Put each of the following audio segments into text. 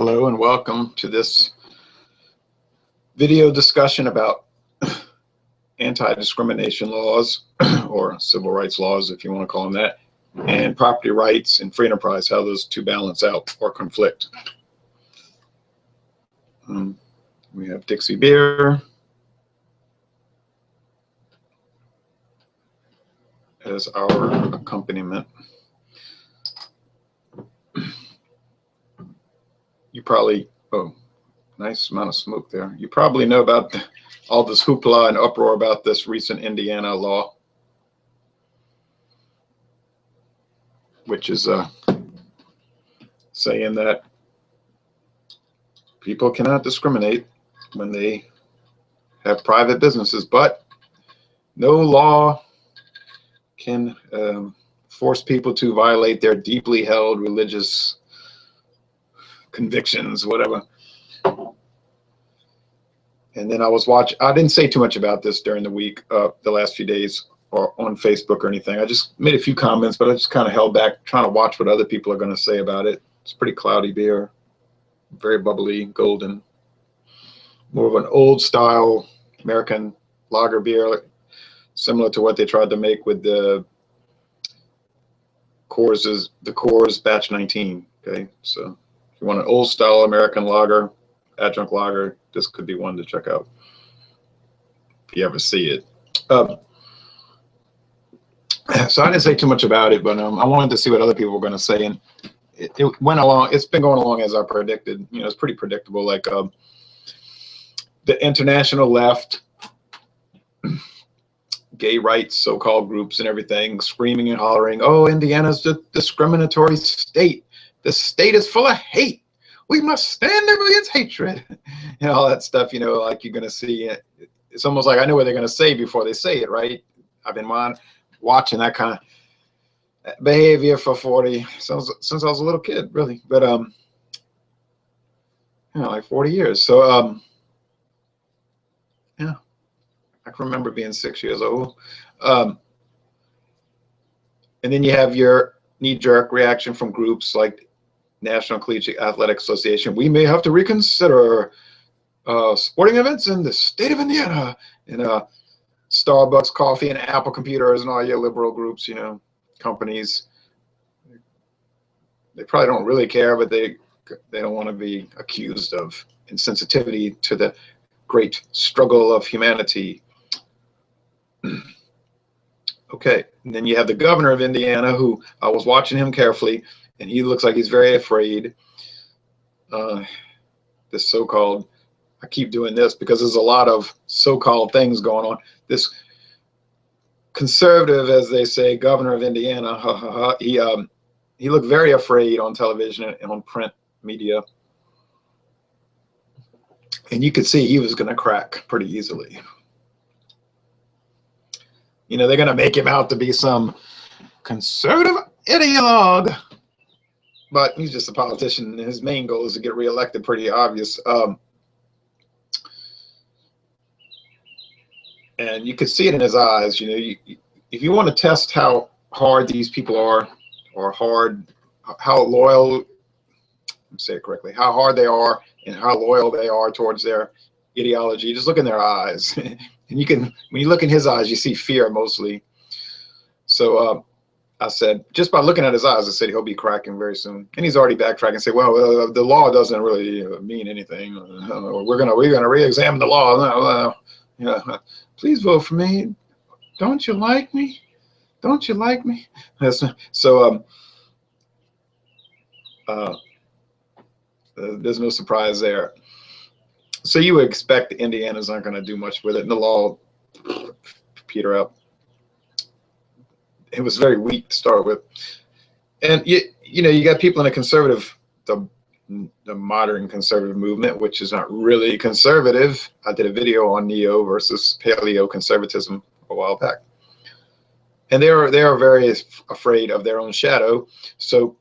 Hello and welcome to this video discussion about anti-discrimination laws or civil rights laws, if you want to call them that, and property rights and free enterprise, how those two balance out or conflict. We have Dixie Beer as our accompaniment. You probably, oh, nice amount of smoke there. You probably know about all this hoopla and uproar about this recent Indiana law, which is saying that people cannot discriminate when they have private businesses, but no law can force people to violate their deeply held religious convictions, whatever. And then I was watching, I didn't say too much about this during the week, the last few days, or on Facebook or anything. I just made a few comments, but I just kind of held back trying to watch what other people are going to say about it. It's pretty cloudy beer, very bubbly, golden, more of an old style American lager beer, similar to what they tried to make with the Coors Batch 19. Okay, so if you want an old style American lager, adjunct lager, this could be one to check out if you ever see it. So I didn't say too much about it, but I wanted to see what other people were going to say, and it went along. It's been going along as I predicted. You know, it's pretty predictable. Like the international left, gay rights, so-called groups and everything, screaming and hollering, "Oh, Indiana's a discriminatory state. The state is full of hate. We must stand against hatred," and all that stuff. You know, like you're going to see. It's almost like I know what they're going to say before they say it, right? I've been watching that kind of behavior for since I was a little kid, really. But you know, like 40 years. So yeah, I can remember being 6 years old. And then you have your knee-jerk reaction from groups like National Collegiate Athletic Association. We may have to reconsider sporting events in the state of Indiana, and Starbucks coffee and Apple computers and all your liberal groups, you know, companies. They probably don't really care, but they don't want to be accused of insensitivity to the great struggle of humanity. Okay, and then you have the governor of Indiana, who I was watching him carefully, and he looks like he's very afraid. This so-called, I keep doing this because there's a lot of so-called things going on. This conservative, as they say, governor of Indiana, he looked very afraid on television and on print media. And you could see he was going to crack pretty easily. You know, they're going to make him out to be some conservative ideologue, but he's just a politician. His main goal is to get reelected, pretty obvious. And you could see it in his eyes. You know, if you want to test how hard these people are, or how loyal, let me say it correctly, how hard they are and how loyal they are towards their ideology, just look in their eyes. And you can, when you look in his eyes, you see fear mostly. So I said, just by looking at his eyes, I said he'll be cracking very soon. And he's already backtracking and say, well, the law doesn't really mean anything. We're gonna re-examine the law. Yeah, please vote for me. Don't you like me? Don't you like me? So there's no surprise there. So you would expect the Indiana's aren't going to do much with it, and the law peter out. It was very weak to start with, and you know, you got people in the conservative, the modern conservative movement, which is not really conservative. I did a video on neo versus paleo conservatism a while back, and they are very afraid of their own shadow. So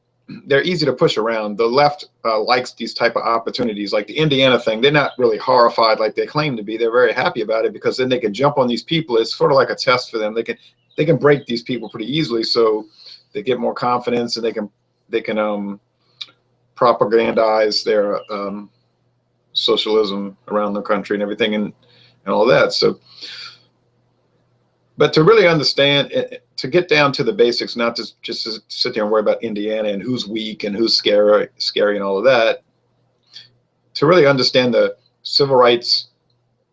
they're easy to push around. The left likes these type of opportunities, like the Indiana thing. They're not really horrified like they claim to be. They're very happy about it because then they can jump on these people. It's sort of like a test for them. They can break these people pretty easily, so they get more confidence and they can propagandize their socialism around the country and everything, and all that. So, but to really understand, to get down to the basics, not to just to sit there and worry about Indiana and who's weak and who's scary and all of that, to really understand the civil rights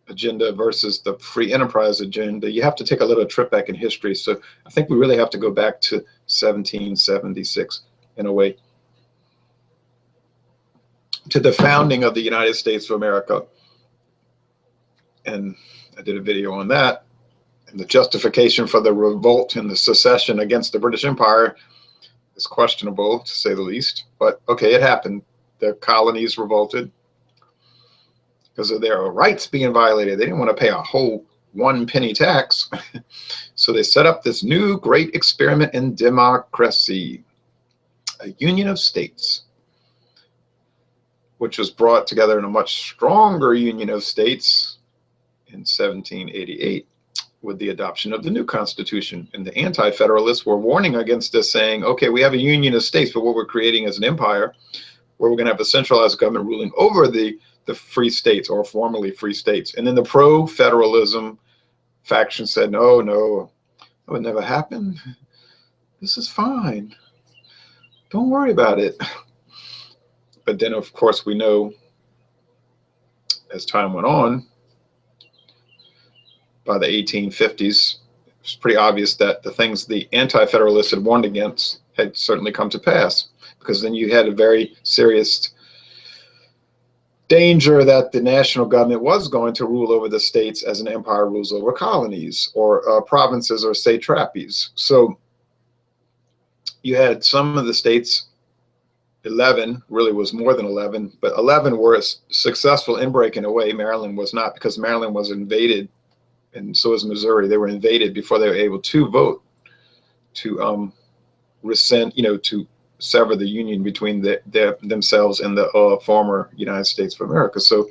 agenda versus the free enterprise agenda, you have to take a little trip back in history. So I think we really have to go back to 1776 in a way, to the founding of the United States of America. And I did a video on that. And the justification for the revolt and the secession against the British Empire is questionable, to say the least. But okay, it happened. The colonies revolted because of their rights being violated. They didn't want to pay a whole 1 penny tax. So they set up this new great experiment in democracy, a union of states, which was brought together in a much stronger union of states in 1788 with the adoption of the new Constitution. And the anti-federalists were warning against this, saying, okay, we have a union of states, but what we're creating is an empire where we're going to have a centralized government ruling over the free states, or formerly free states. And then the pro-federalism faction said, no, that would never happen. This is fine. Don't worry about it. But then, of course, we know as time went on, by the 1850s, it's pretty obvious that the things the anti-federalists had warned against had certainly come to pass, because then you had a very serious danger that the national government was going to rule over the states as an empire rules over colonies or provinces or satrapies. So you had some of the states, 11, really was more than 11, but 11 were successful in breaking away. Maryland was not, because Maryland was invaded, and so was Missouri. They were invaded before they were able to vote to rescind, to sever the union between themselves and the former United States of America. So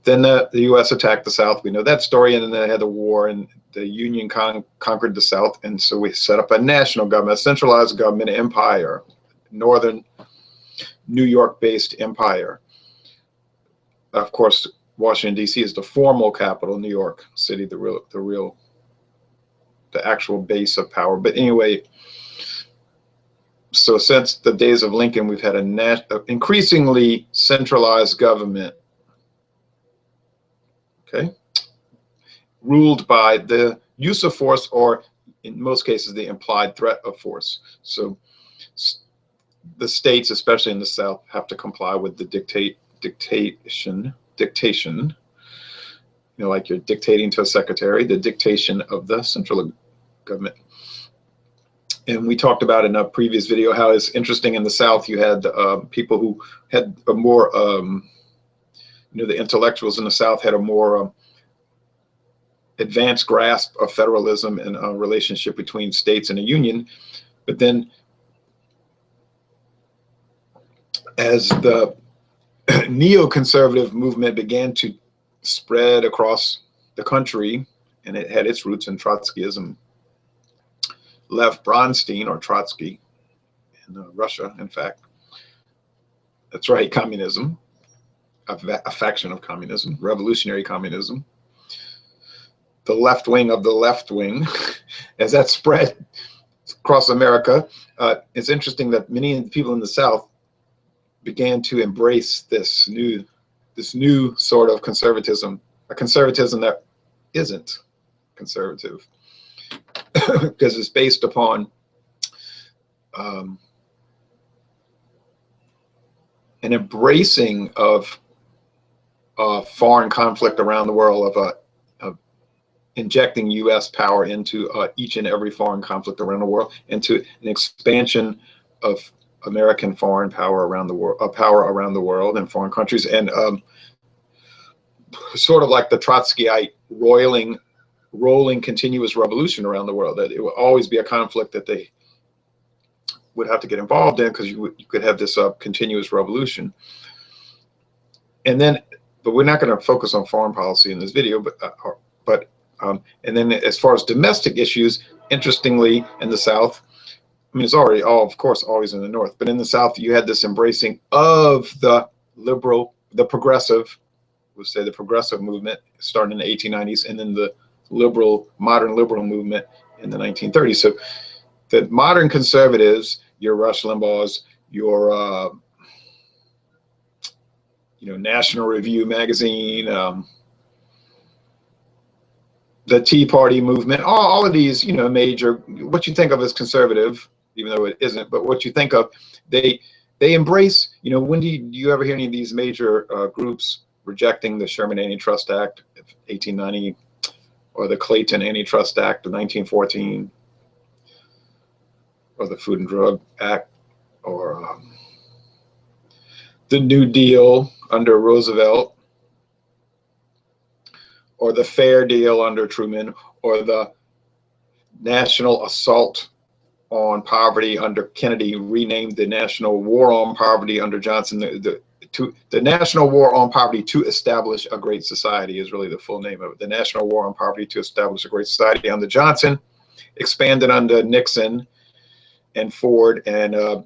then the U.S. attacked the South. We know that story, and then they had the war, and the Union conquered the South, and so we set up a national government, a centralized government empire, northern New York-based empire. Of course, Washington, D.C. is the formal capital. New York City, the actual base of power. But anyway, so since the days of Lincoln, we've had an increasingly centralized government, okay, ruled by the use of force, or in most cases, the implied threat of force. So the states, especially in the South, have to comply with the dictation, like you're dictating to a secretary, the dictation of the central government. And we talked about in a previous video how it's interesting in the South, you had people who had a more, the intellectuals in the South had a more advanced grasp of federalism and a relationship between states and a union. But then as the neoconservative movement began to spread across the country, and it had its roots in Trotskyism, Lev Bronstein, or Trotsky, in Russia, in fact. That's right, communism, a faction of communism, revolutionary communism. The left wing of the left wing, as that spread across America, it's interesting that many people in the South began to embrace this new sort of conservatism, a conservatism that isn't conservative, because it's based upon an embracing of foreign conflict around the world, of injecting U.S. power into each and every foreign conflict around the world, into an expansion of American foreign power around the world, in foreign countries, and sort of like the Trotskyite rolling continuous revolution around the world, that it will always be a conflict that they would have to get involved in, because you could have this continuous revolution. And then, but we're not going to focus on foreign policy in this video, and then as far as domestic issues, interestingly, in the South, I mean, it's already of course, always in the North, but in the South, you had this embracing of the liberal, the progressive, we'll say the progressive movement starting in the 1890s, and then the modern liberal movement in the 1930s. So the modern conservatives, your Rush Limbaugh's, your National Review magazine, the Tea Party movement, all of these, major, what you think of as conservative, even though it isn't, but what you think of, they embrace, when do you ever hear any of these major groups rejecting the Sherman Antitrust Act of 1890 or the Clayton Antitrust Act of 1914 or the Food and Drug Act or the New Deal under Roosevelt or the Fair Deal under Truman or the National Assault on Poverty under Kennedy, renamed the National War on Poverty under Johnson. The National War on Poverty to Establish a Great Society is really the full name of it. The National War on Poverty to Establish a Great Society under Johnson, expanded under Nixon and Ford and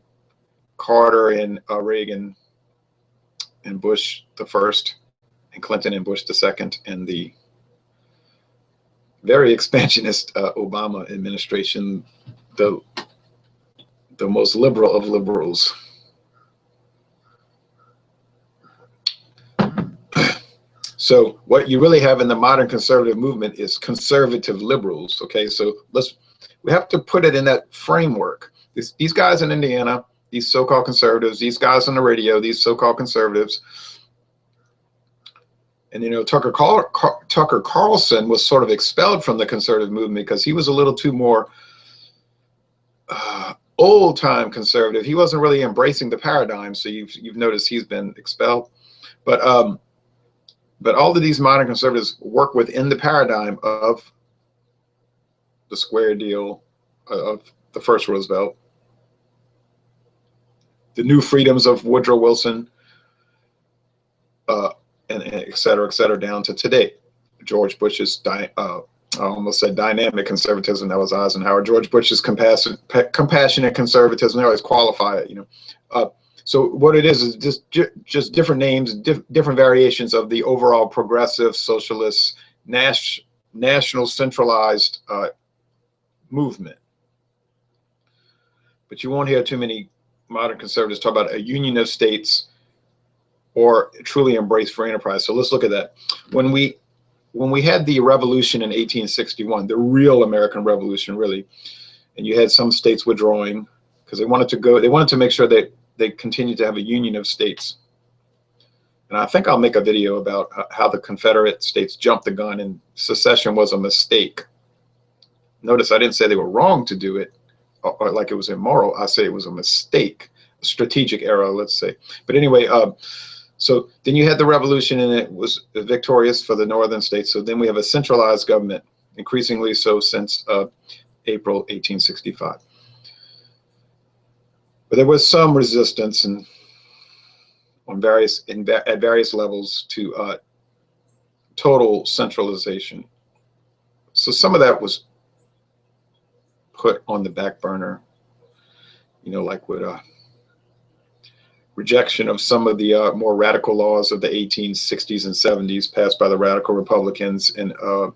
Carter and Reagan and Bush the first and Clinton and Bush the second and the very expansionist Obama administration, the most liberal of liberals. So what you really have in the modern conservative movement is conservative liberals. Okay, so we have to put it in that framework. These guys in Indiana, these so-called conservatives, these guys on the radio, these so-called conservatives, and Tucker Carlson was sort of expelled from the conservative movement because he was a little too more old-time conservative. He wasn't really embracing the paradigm, so you've noticed he's been expelled. But all of these modern conservatives work within the paradigm of the square deal of the first Roosevelt, the new freedoms of Woodrow Wilson, and et cetera, down to today. George Bush's, I almost said dynamic conservatism, that was Eisenhower. George Bush's compassionate conservatism, they always qualify it, So what it is just different names, different variations of the overall progressive, socialist, national centralized movement. But you won't hear too many modern conservatives talk about a union of states or truly embrace free enterprise. So let's look at that. When we had the revolution in 1861, the real American Revolution, really, and you had some states withdrawing because they wanted to make sure that they continued to have a union of states. And I think I'll make a video about how the Confederate States jumped the gun and secession was a mistake. Notice I didn't say they were wrong to do it or like it was immoral. I say it was a mistake, a strategic error, let's say. But anyway, so then you had the revolution and it was victorious for the northern states. So then we have a centralized government, increasingly so since April 1865. But there was some resistance at various levels to total centralization. So some of that was put on the back burner, like with rejection of some of the more radical laws of the 1860s and 70s passed by the radical Republicans and a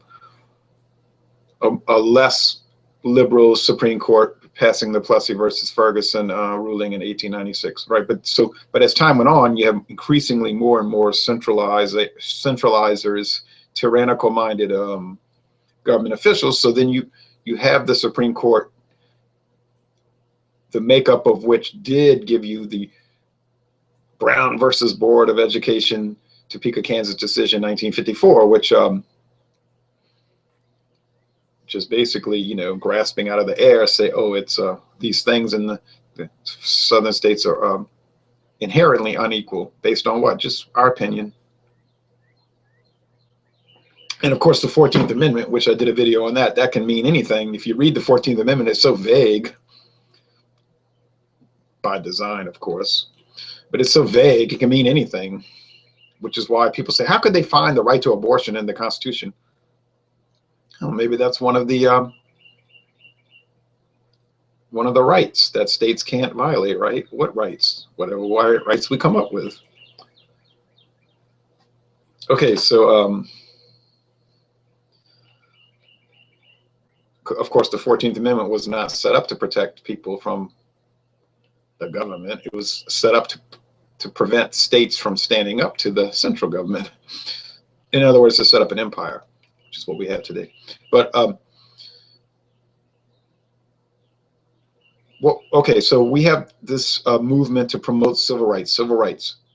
less liberal Supreme Court passing the Plessy versus Ferguson ruling in 1896, right? But as time went on, you have increasingly more and more centralizers, tyrannical-minded government officials. So then you have the Supreme Court, the makeup of which did give you the Brown versus Board of Education, Topeka, Kansas decision, 1954, which just basically, grasping out of the air, say, oh, it's these things in the southern states are inherently unequal based on what? Just our opinion. And of course, the 14th Amendment, which I did a video on that can mean anything. If you read the 14th Amendment, it's so vague by design, of course, but it's so vague, it can mean anything, which is why people say, how could they find the right to abortion in the Constitution? Well, maybe that's one of the one of the rights that states can't violate, right? What rights? Whatever rights we come up with. Okay, so of course, the 14th Amendment was not set up to protect people from the government. It was set up to prevent states from standing up to the central government. In other words, to set up an empire, which is what we have today. But well, okay, so we have this movement to promote civil rights,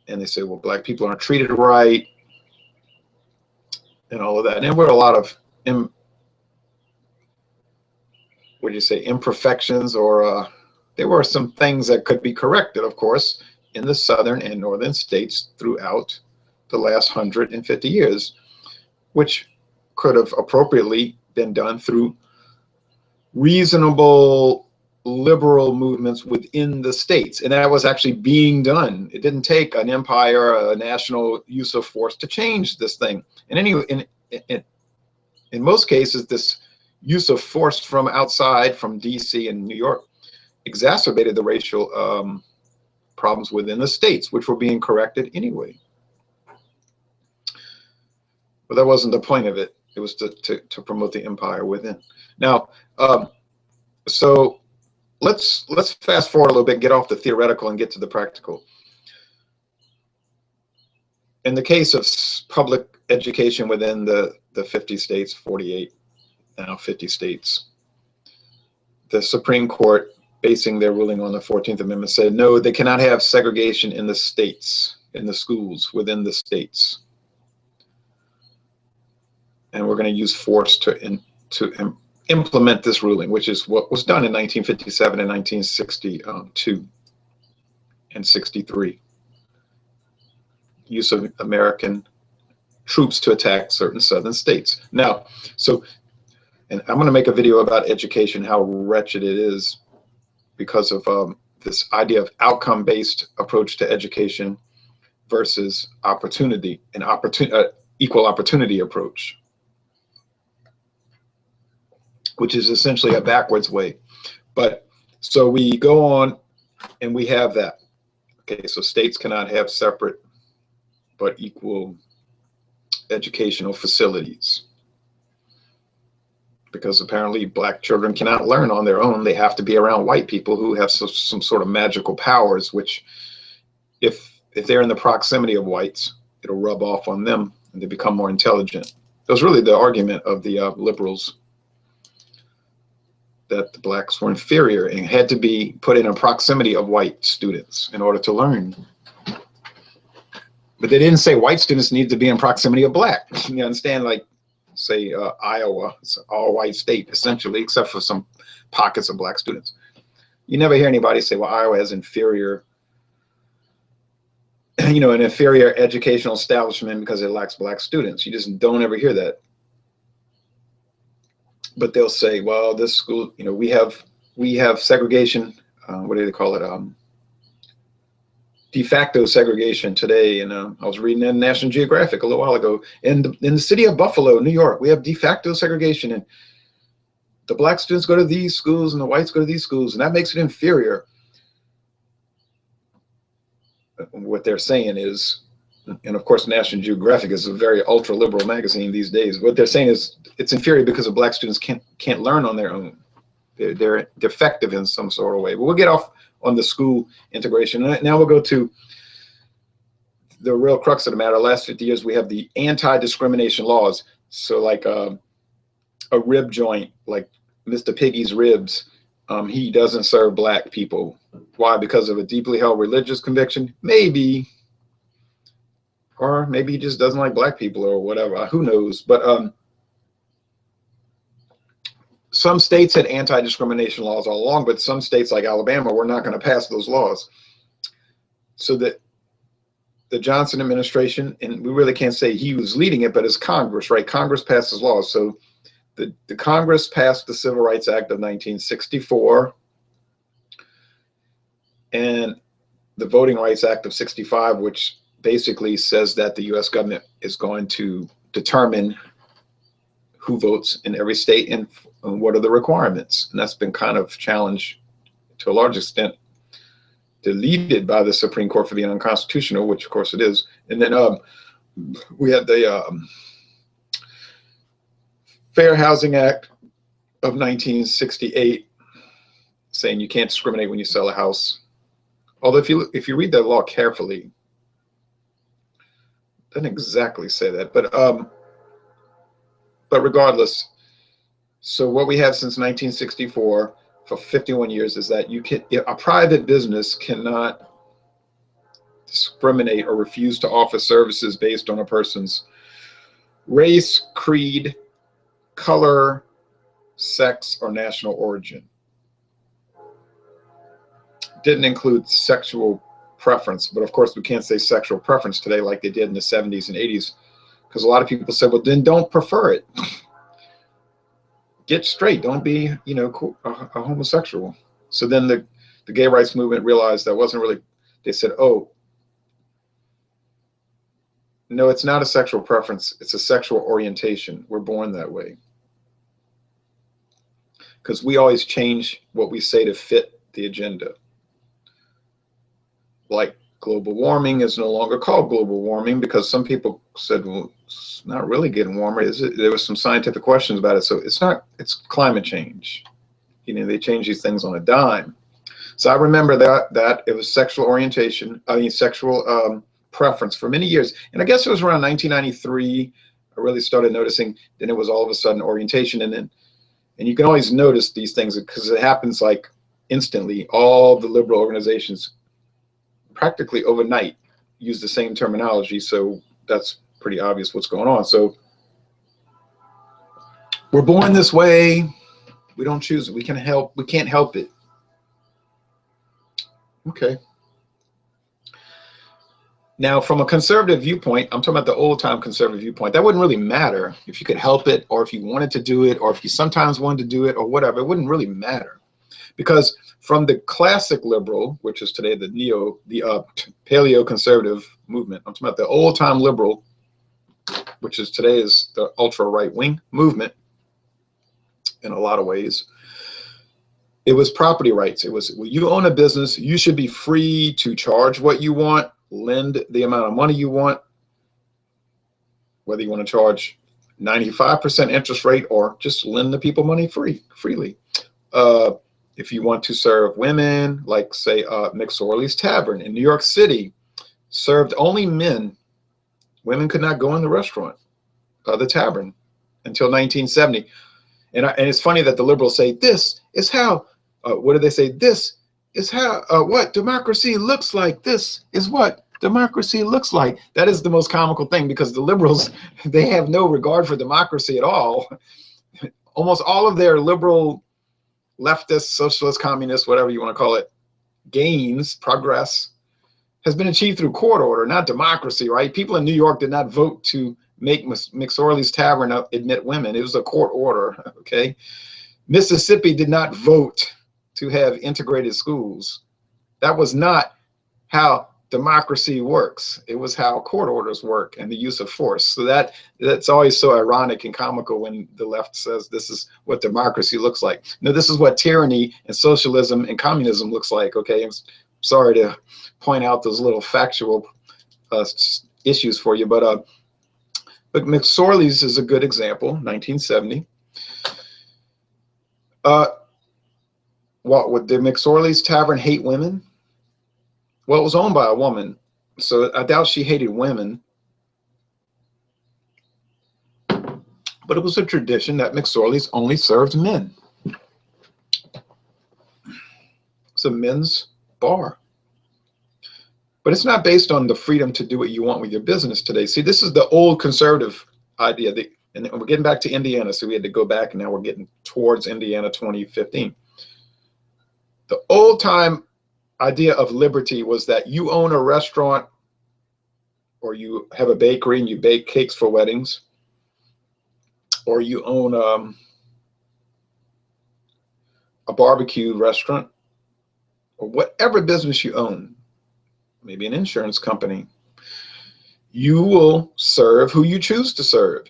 and they say, well, black people aren't treated right, and all of that. And there were a lot of what do you say, imperfections, or there were some things that could be corrected, of course, in the southern and northern states throughout the last 150 years, which could have appropriately been done through reasonable liberal movements within the states. And that was actually being done. It didn't take an empire, a national use of force to change this thing. And anyway, in most cases, this use of force from outside, from DC and New York, exacerbated the racial problems within the states, which were being corrected anyway. But that wasn't the point of it. It was to promote the empire within. Now, so let's fast forward a little bit, get off the theoretical and get to the practical. In the case of public education within the 50 states, 48, now 50 states, the Supreme Court, basing their ruling on the 14th Amendment, said no, they cannot have segregation in the states, in the schools within the states. And we're going to use force to implement this ruling, which is what was done in 1957 and 1962 and 63. Use of American troops to attack certain southern states. Now, so, and I'm going to make a video about education, how wretched it is because of this idea of outcome-based approach to education versus opportunity, an equal opportunity approach, which is essentially a backwards way. But so we go on and we have that. Okay, so states cannot have separate but equal educational facilities, because apparently black children cannot learn on their own. They have to be around white people who have some sort of magical powers, which if they're in the proximity of whites, it'll rub off on them and they become more intelligent. That was really the argument of the liberals, that the blacks were inferior and had to be put in a proximity of white students in order to learn. But they didn't say white students need to be in proximity of black. You understand, like, say, Iowa, it's an all-white state, essentially, except for some pockets of black students. You never hear anybody say, well, Iowa has inferior, an inferior educational establishment because it lacks black students. You just don't ever hear that. But they'll say, well, this school, we have segregation, what do they call it? De facto segregation today. And I was reading in National Geographic a little while ago, in the city of Buffalo, New York, we have de facto segregation, and the black students go to these schools and the whites go to these schools, and that makes it inferior. What they're saying is, and of course National Geographic is a very ultra liberal magazine these days, what they're saying is it's inferior because the black students can't learn on their own. They're defective in some sort of way. But we'll get off on the school integration. Now we'll go to the real crux of the matter. The last 50 years, we have the anti-discrimination laws. So like a rib joint, like Mr. Piggy's Ribs, he doesn't serve black people. Why? Because of a deeply held religious conviction? Maybe. Or maybe he just doesn't like black people or whatever. Who knows? But some states had anti-discrimination laws all along, but some states like Alabama were not going to pass those laws. So that the Johnson administration, and we really can't say he was leading it, but it's Congress, right? Congress passes laws. So the Congress passed the Civil Rights Act of 1964 and the Voting Rights Act of 65, which basically says that the US government is going to determine who votes in every state and what are the requirements. And that's been kind of challenged to a large extent deleted by the Supreme Court for being unconstitutional, which of course it is. And then we had the Fair Housing Act of 1968 saying you can't discriminate when you sell a house. Although if you read that law carefully, it doesn't exactly say that, but regardless, so what we have since 1964 for 51 years is that a private business cannot discriminate or refuse to offer services based on a person's race, creed, color, sex, or national origin. Didn't include sexual preference, but of course we can't say sexual preference today like they did in the 70s and 80s, because a lot of people said, well, then don't prefer it. Get straight, don't be, you know, a homosexual. So then the gay rights movement realized that wasn't really, they said, oh, no, it's not a sexual preference, it's a sexual orientation. We're born that way. Because we always change what we say to fit the agenda. Like global warming is no longer called global warming because some people said, well, it's not really getting warmer, is it? There was some scientific questions about it. So it's not, it's climate change. You know, they change these things on a dime. So I remember that it was sexual orientation, sexual preference for many years. And I guess it was around 1993, I really started noticing, then it was all of a sudden orientation. And you can always notice these things because it happens like instantly. All the liberal organizations practically overnight use the same terminology, so that's pretty obvious what's going on. So we're born this way, we don't choose it, we can't help it. Okay. Now from a conservative viewpoint, I'm talking about the old time conservative viewpoint, that wouldn't really matter if you could help it or if you wanted to do it or if you sometimes wanted to do it or whatever. It wouldn't really matter, because from the classic liberal, which is today the paleo conservative movement, I'm talking about the old time liberal, which is today is the ultra right wing movement in a lot of ways. It was property rights. It was, well, you own a business, you should be free to charge what you want, lend the amount of money you want, whether you want to charge 95% interest rate or just lend the people money freely. If you want to serve women, like say McSorley's Tavern in New York City, served only men. Women could not go in the restaurant, the tavern, until 1970. And it's funny that the liberals say, this is how, what do they say? This is how, what democracy looks like. This is what democracy looks like. That is the most comical thing, because the liberals, they have no regard for democracy at all. Almost all of their liberal, leftist, socialist, communist, whatever you want to call it, gains, progress, has been achieved through court order, not democracy, right? People in New York did not vote to make McSorley's Tavern admit women. It was a court order, okay? Mississippi did not vote to have integrated schools. That was not how democracy works. It was how court orders work and the use of force. So that's always so ironic and comical when the left says this is what democracy looks like. No, this is what tyranny and socialism and communism looks like, okay? I'm sorry to point out those little factual issues for you, but McSorley's is a good example, 1970. What, would the McSorley's Tavern hate women? Well, it was owned by a woman, so I doubt she hated women. But it was a tradition that McSorley's only served men. It's a men's bar. But it's not based on the freedom to do what you want with your business today. See, this is the old conservative idea. And we're getting back to Indiana, so we had to go back, and now we're getting towards Indiana 2015. The old time idea of liberty was that you own a restaurant or you have a bakery and you bake cakes for weddings, or you own a barbecue restaurant, or whatever business you own, maybe an insurance company, you will serve who you choose to serve.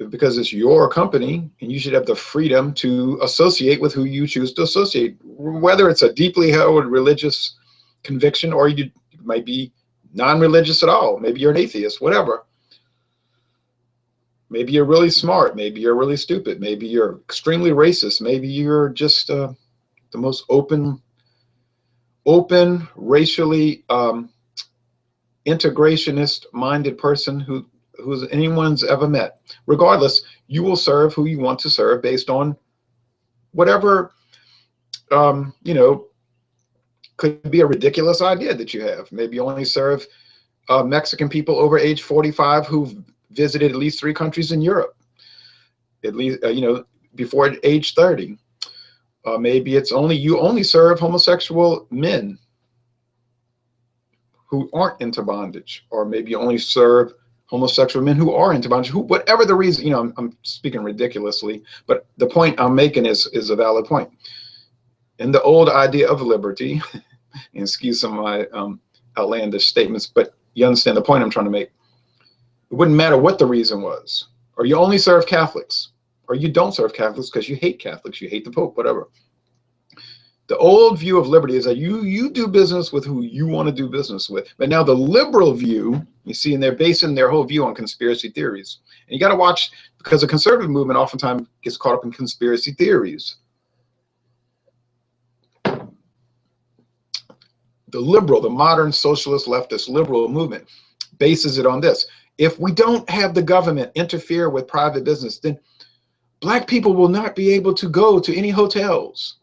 because it's your company, and you should have the freedom to associate with who you choose to associate, whether it's a deeply held religious conviction or you might be non-religious at all. Maybe you're an atheist, whatever. Maybe you're really smart. Maybe you're really stupid. Maybe you're extremely racist. Maybe you're just the most open, racially integrationist-minded person who's anyone's ever met. Regardless, you will serve who you want to serve based on whatever, you know, could be a ridiculous idea that you have. Maybe you only serve Mexican people over age 45 who've visited at least 3 countries in Europe, at least, you know, before age 30. Maybe it's you only serve homosexual men who aren't into bondage, or maybe you only serve homosexual men who are into bondage, whatever the reason. You know, I'm speaking ridiculously, but the point I'm making is a valid point. In the old idea of liberty, and excuse some of my outlandish statements, but you understand the point I'm trying to make. It wouldn't matter what the reason was, or you only serve Catholics, or you don't serve Catholics because you hate Catholics, you hate the Pope, whatever. The old view of liberty is that you do business with who you want to do business with. But now the liberal view, you see, and they're basing their whole view on conspiracy theories. And you got to watch, because the conservative movement oftentimes gets caught up in conspiracy theories. The liberal, the modern socialist, leftist, liberal movement bases it on this. If we don't have the government interfere with private business, then Black people will not be able to go to any hotels,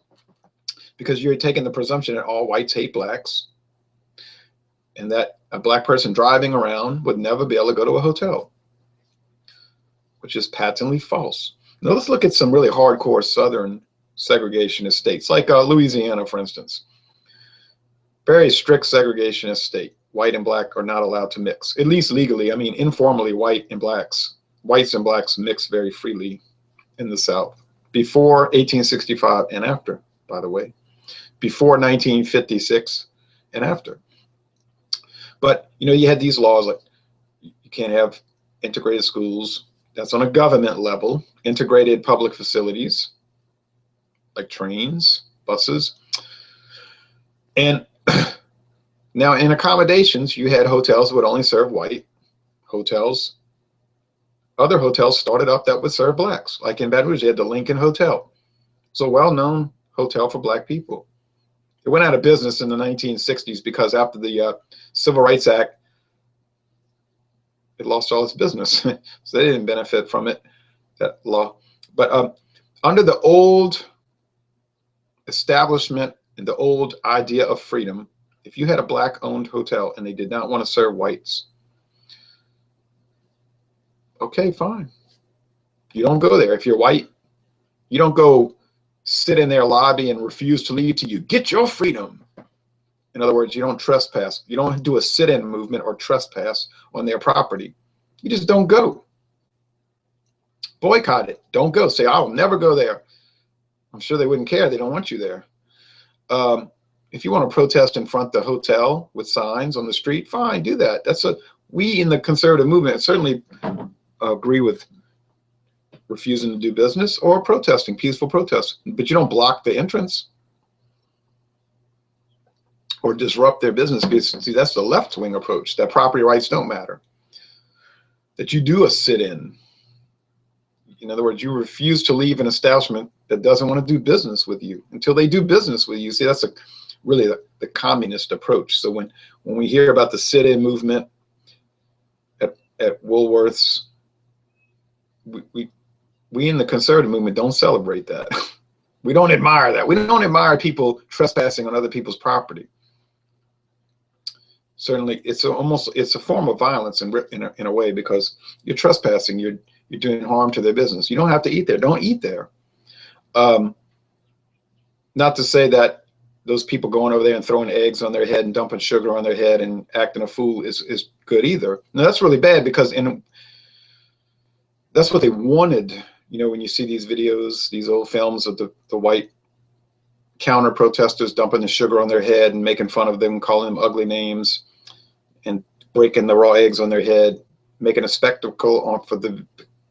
because you're taking the presumption that all whites hate Blacks, and that a Black person driving around would never be able to go to a hotel, which is patently false. Now let's look at some really hardcore Southern segregationist states, like Louisiana, for instance. Very strict segregationist state. White and Black are not allowed to mix, at least legally. I mean, informally, whites and Blacks mix very freely in the South, before 1865 and after, by the way, before 1956 and after. But, you know, you had these laws like you can't have integrated schools. That's on a government level. Integrated public facilities like trains, buses. And now in accommodations, you had hotels that would only serve white hotels. Other hotels started up that would serve Blacks. Like in Baton Rouge, you had the Lincoln Hotel. It's a well-known hotel for Black people. It went out of business in the 1960s because after the Civil Rights Act, it lost all its business. So they didn't benefit from it, that law. But under the old establishment and the old idea of freedom, if you had a Black-owned hotel and they did not want to serve whites, okay, fine. You don't go there. If you're white, you don't go sit in their lobby and refuse to leave till you get your freedom. In other words, you don't trespass. You don't do a sit-in movement or trespass on their property. You just don't go. Boycott it. Don't go. Say, I'll never go there. I'm sure they wouldn't care. They don't want you there. If you want to protest in front of the hotel with signs on the street, fine, do that. We in the conservative movement certainly agree with refusing to do business or protesting, peaceful protests, but you don't block the entrance or disrupt their business. Because, see, that's the left-wing approach, that property rights don't matter, that you do a sit-in. In other words, you refuse to leave an establishment that doesn't want to do business with you until they do business with you. See, that's really the communist approach. So when we hear about the sit-in movement at Woolworths, we in the conservative movement don't celebrate that. We don't admire that. We don't admire people trespassing on other people's property. Certainly, it's a form of violence in a way, because you're trespassing. You're doing harm to their business. You don't have to eat there. Don't eat there. Not to say that those people going over there and throwing eggs on their head and dumping sugar on their head and acting a fool is good either. No, that's really bad, because that's what they wanted. You know, when you see these videos, these old films of the white counter protesters dumping the sugar on their head and making fun of them, calling them ugly names, and breaking the raw eggs on their head, making a spectacle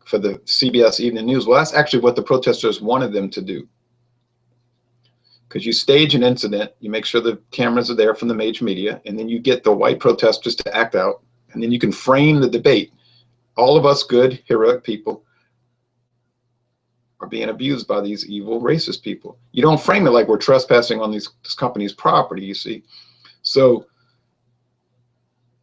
for the CBS Evening News. Well, that's actually what the protesters wanted them to do. Because you stage an incident, you make sure the cameras are there from the major media, and then you get the white protesters to act out, and then you can frame the debate. All of us good, heroic people are being abused by these evil, racist people. You don't frame it like we're trespassing on this company's property, you see. So,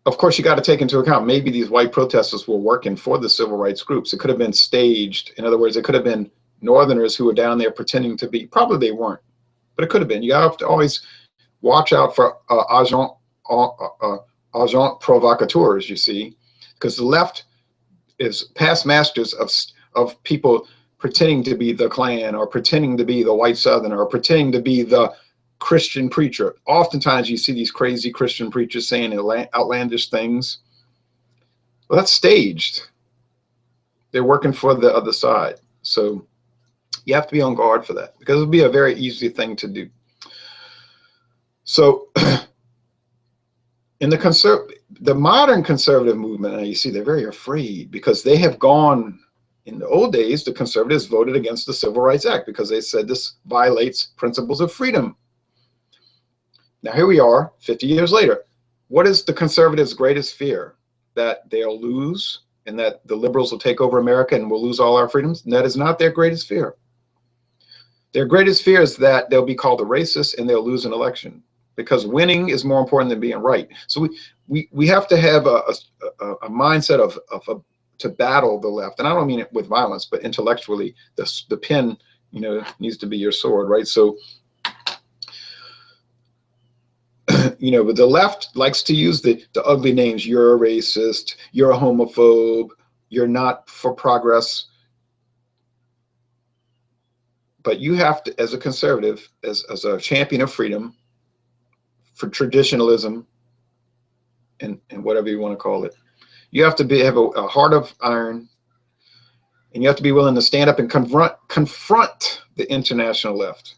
of course, you got to take into account maybe these white protesters were working for the civil rights groups. It could have been staged. In other words, it could have been Northerners who were down there pretending to be. Probably they weren't, but it could have been. You have to always watch out for agent provocateurs, you see, because the left is past masters of people pretending to be the Klan or pretending to be the white Southerner or pretending to be the Christian preacher. Oftentimes you see these crazy Christian preachers saying outlandish things. Well, that's staged. They're working for the other side. So you have to be on guard for that, because it would be a very easy thing to do. So in the modern conservative movement, you see they're very afraid, because they have gone, in the old days, the conservatives voted against the Civil Rights Act because they said this violates principles of freedom. Now here we are 50 years later. What is the conservatives' greatest fear? That they'll lose and that the liberals will take over America and we'll lose all our freedoms? And that is not their greatest fear. Their greatest fear is that they'll be called a racist and they'll lose an election, because winning is more important than being right. So we have to have a mindset to battle the left. And I don't mean it with violence, but intellectually, the pen, needs to be your sword, right? So, but the left likes to use the ugly names. You're a racist, you're a homophobe, you're not for progress. But you have to, as a conservative, as a champion of freedom, for traditionalism, and whatever you want to call it, you have to have a heart of iron, and you have to be willing to stand up and confront the international left.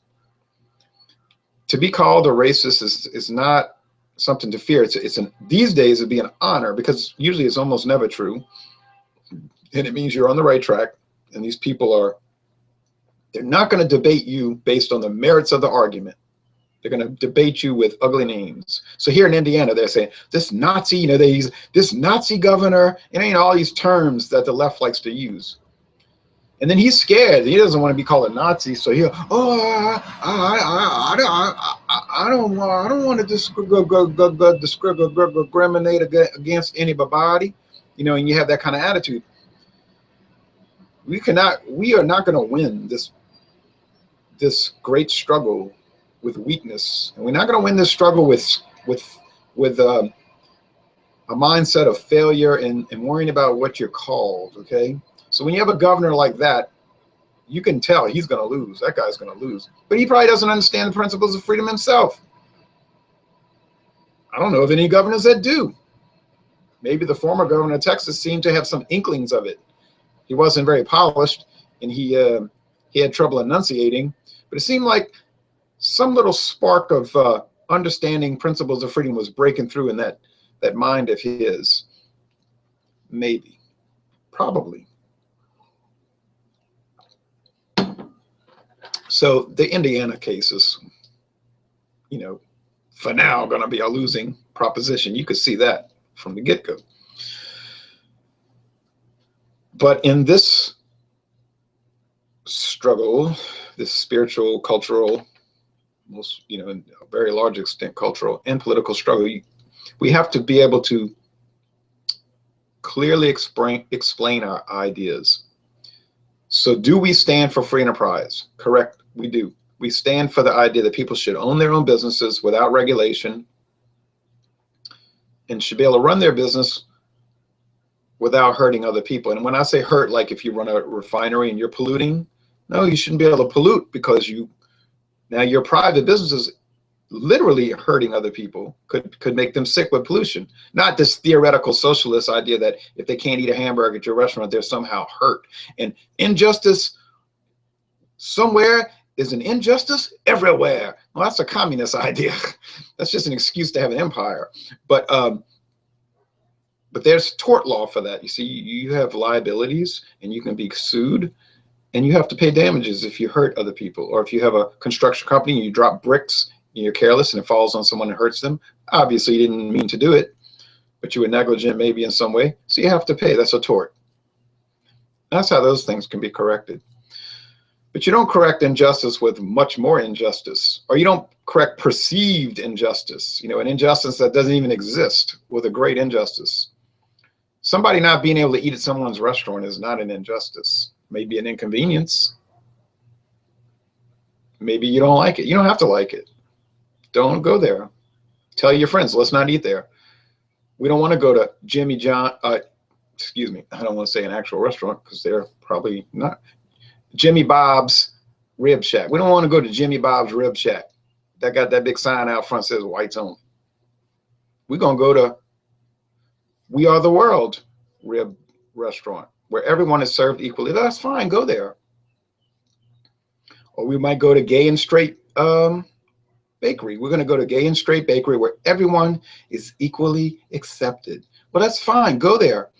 To be called a racist is not something to fear. These days it'd be an honor, because usually it's almost never true, and it means you're on the right track. And these people they're not going to debate you based on the merits of the argument. They're going to debate you with ugly names. So here in Indiana, they're saying this Nazi, they use this Nazi governor, and all these terms that the left likes to use. And then he's scared. He doesn't want to be called a Nazi. So I don't want to discriminate against anybody, and you have that kind of attitude. We are not going to win this great struggle with weakness, and we're not going to win this struggle with a mindset of failure and worrying about what you're called. Okay, so when you have a governor like that, you can tell he's going to lose. That guy's going to lose, but he probably doesn't understand the principles of freedom himself. I don't know of any governors that do. Maybe the former governor of Texas seemed to have some inklings of it. He wasn't very polished, and he had trouble enunciating, but it seemed like some little spark of understanding principles of freedom was breaking through in that mind of his. Maybe, probably. So the Indiana case is, for now, going to be a losing proposition. You could see that from the get-go. But in this struggle, this spiritual, cultural, in a very large extent, cultural and political struggle, we have to be able to clearly explain our ideas. So do we stand for free enterprise? Correct, we do. We stand for the idea that people should own their own businesses without regulation and should be able to run their business without hurting other people. And when I say hurt, like if you run a refinery and you're polluting, no, you shouldn't be able to pollute, because now your private business is literally hurting other people, could make them sick with pollution. Not this theoretical socialist idea that if they can't eat a hamburger at your restaurant, they're somehow hurt. And injustice somewhere is an injustice everywhere. Well, that's a communist idea. That's just an excuse to have an empire. But But there's tort law for that. You see, you have liabilities and you can be sued, and you have to pay damages if you hurt other people, or if you have a construction company and you drop bricks and you're careless and it falls on someone and hurts them. Obviously, you didn't mean to do it, but you were negligent maybe in some way. So you have to pay. That's a tort. That's how those things can be corrected. But you don't correct injustice with much more injustice, or you don't correct perceived injustice, you know, an injustice that doesn't even exist, with a great injustice. Somebody not being able to eat at someone's restaurant is not an injustice. Maybe an inconvenience. Maybe you don't like it. You don't have to like it. Don't go there. Tell your friends, let's not eat there. We don't want to go to Jimmy John, excuse me, I don't want to say an actual restaurant because they're probably not. Jimmy Bob's Rib Shack. We don't want to go to Jimmy Bob's Rib Shack. That got that big sign out front says whites only. We're going to go to We Are the World Rib Restaurant, where everyone is served equally. That's fine. Go there. Or we might go to Gay and Straight Bakery. We're going to go to Gay and Straight Bakery, where everyone is equally accepted. Well, that's fine. Go there.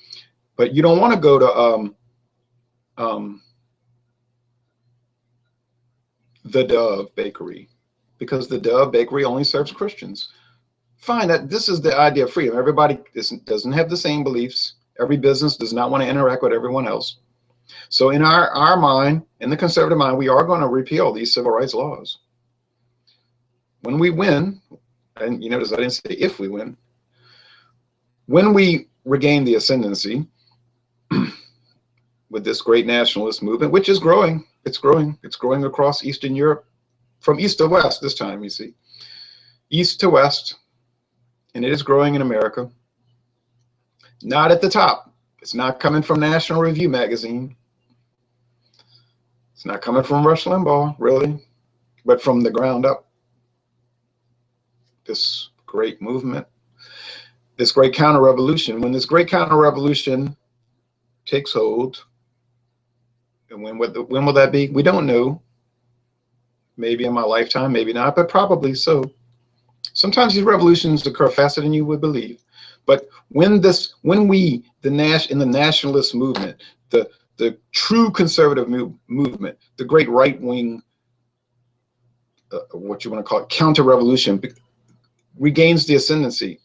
But you don't want to go to the Dove Bakery, because the Dove Bakery only serves Christians. Fine, that this is the idea of freedom. Everybody doesn't have the same beliefs. Every business does not want to interact with everyone else. So in our mind, in the conservative mind, we are going to repeal these civil rights laws. When we win, and you notice I didn't say if we win, when we regain the ascendancy with this great nationalist movement, which is growing, it's growing across Eastern Europe, from east to west this time, you see, east to west, and it is growing in America. Not at the top. It's not coming from National Review magazine. It's not coming from Rush Limbaugh, really, but from the ground up. This great movement, this great counter-revolution. When this great counter-revolution takes hold, and when will that be? We don't know. Maybe in my lifetime, maybe not, but probably so. Sometimes these revolutions occur faster than you would believe. But when we, in the nationalist movement, the true conservative movement, the great right-wing, what you want to call it, counter-revolution, regains the ascendancy,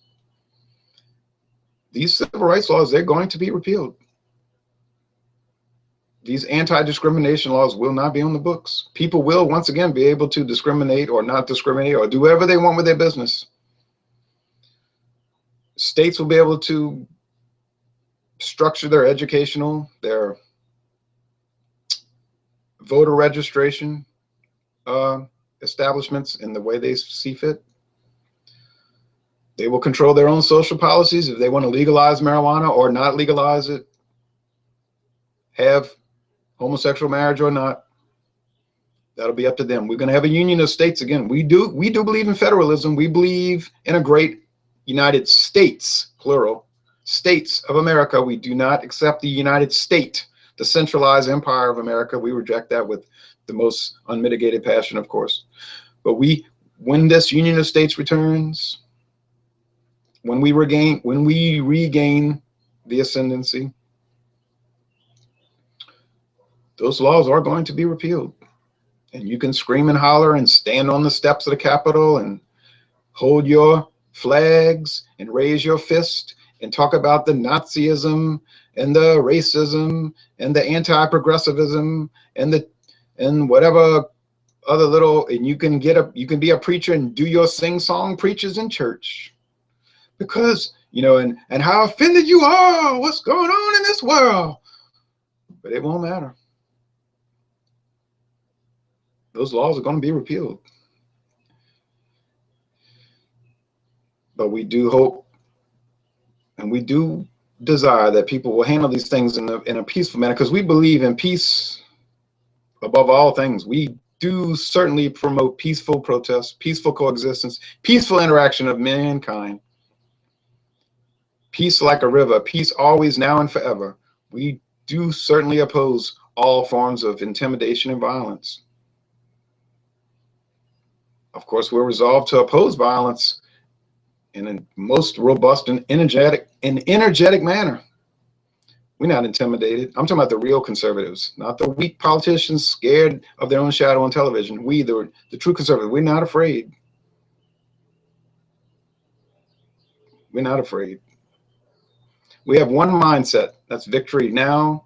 these civil rights laws, they're going to be repealed. These anti-discrimination laws will not be on the books. People will once again be able to discriminate or not discriminate or do whatever they want with their business. States will be able to structure their educational, their voter registration establishments in the way they see fit. They will control their own social policies if they want to legalize marijuana or not legalize it, have homosexual marriage or not. That'll be up to them. We're going to have a union of states again. We do believe in federalism. We believe in a great United States, plural, states of America. We do not accept the United State, the centralized empire of America. We reject that with the most unmitigated passion, of course. But when this union of states returns, when we regain the ascendancy, those laws are going to be repealed. And you can scream and holler and stand on the steps of the Capitol and hold your flags and raise your fist and talk about the Nazism and the racism and the anti-progressivism and whatever other little, and you can be a preacher and do your sing-song preachers in church. Because, you know, and how offended you are, what's going on in this world. But it won't matter. Those laws are going to be repealed. But we do hope and we do desire that people will handle these things in a peaceful manner, because we believe in peace above all things. We do certainly promote peaceful protest, peaceful coexistence, peaceful interaction of mankind. Peace like a river, peace always, now and forever. We do certainly oppose all forms of intimidation and violence. Of course, we're resolved to oppose violence in a most robust and energetic manner. We're not intimidated. I'm talking about the real conservatives, not the weak politicians scared of their own shadow on television. We, the true conservatives, we're not afraid. We're not afraid. We have one mindset. That's victory now.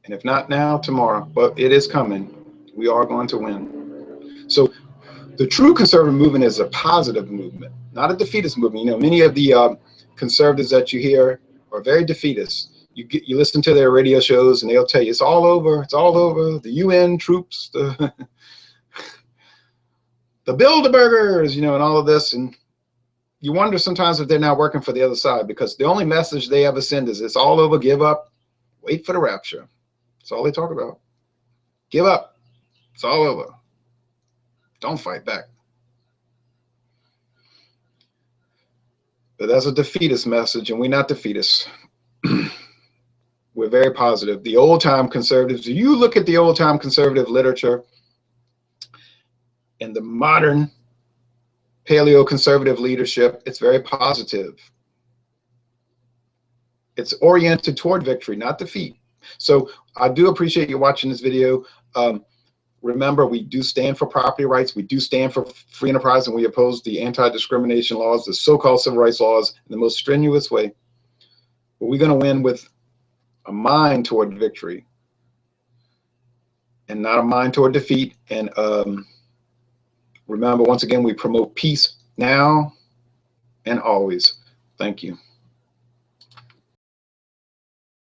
And if not now, tomorrow. But it is coming. We are going to win. So the true conservative movement is a positive movement, not a defeatist movement. You know, many of the conservatives that you hear are very defeatist. You listen to their radio shows and they'll tell you it's all over. It's all over. The UN troops, the Bilderbergers, you know, and all of this. And you wonder sometimes if they're not working for the other side, because the only message they ever send is it's all over, give up, wait for the rapture. That's all they talk about. Give up. It's all over. Don't fight back. But that's a defeatist message, and we're not defeatists. We're very positive. The old-time conservatives, you look at the old-time conservative literature and the modern paleo-conservative leadership, it's very positive. It's oriented toward victory, not defeat. So I do appreciate you watching this video. Remember, we do stand for property rights. We do stand for free enterprise, and we oppose the anti-discrimination laws, the so-called civil rights laws, in the most strenuous way. But we're going to win with a mind toward victory and not a mind toward defeat. And remember, once again, we promote peace now and always. Thank you.